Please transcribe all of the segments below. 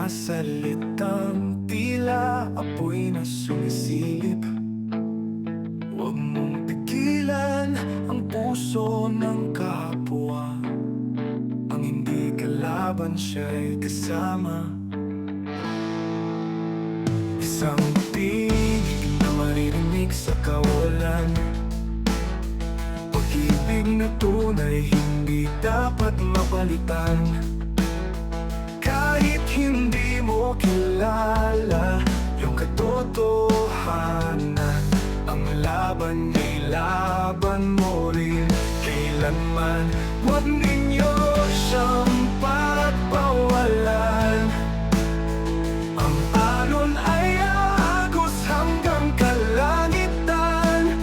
mga salitang tila apoy na sumisilip. Huwag mong pigilan ang puso ng kapwa. Ang hindi kalaban siya'y kasama. Isang tinig na maririnig sa kawalan. Pag-ibig na tunay hindi dapat mapalitan. Kahit hindi mo kilala yung katotohanan, ang laban ay laban mo rin kailanman. Huwag ninyo siyang pagpawalan. Ang alon ay aagos hanggang kalangitan.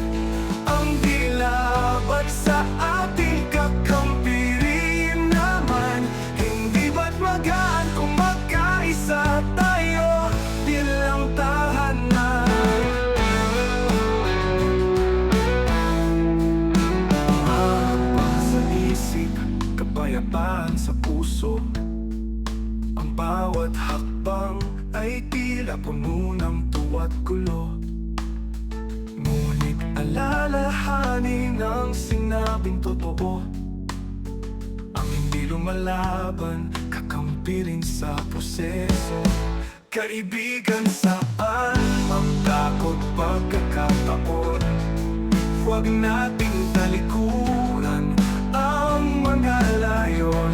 Ang dilabat sa ating kakampi rin naman. Hindi ba't magaan kung magkaisa tayo bilang tahanan? Mapang sa isip, kapayapaan sa puso. Ang bawat hakbang ay tila puno ng tuwa't gulo. Ngunit alalahanin ang sinabing totoo. Ang hindi lumalaban, kakampi rin sa proseso. Kaibigan, saan ang takot pagkakataon? Huwag nating talikuran ang mga layon.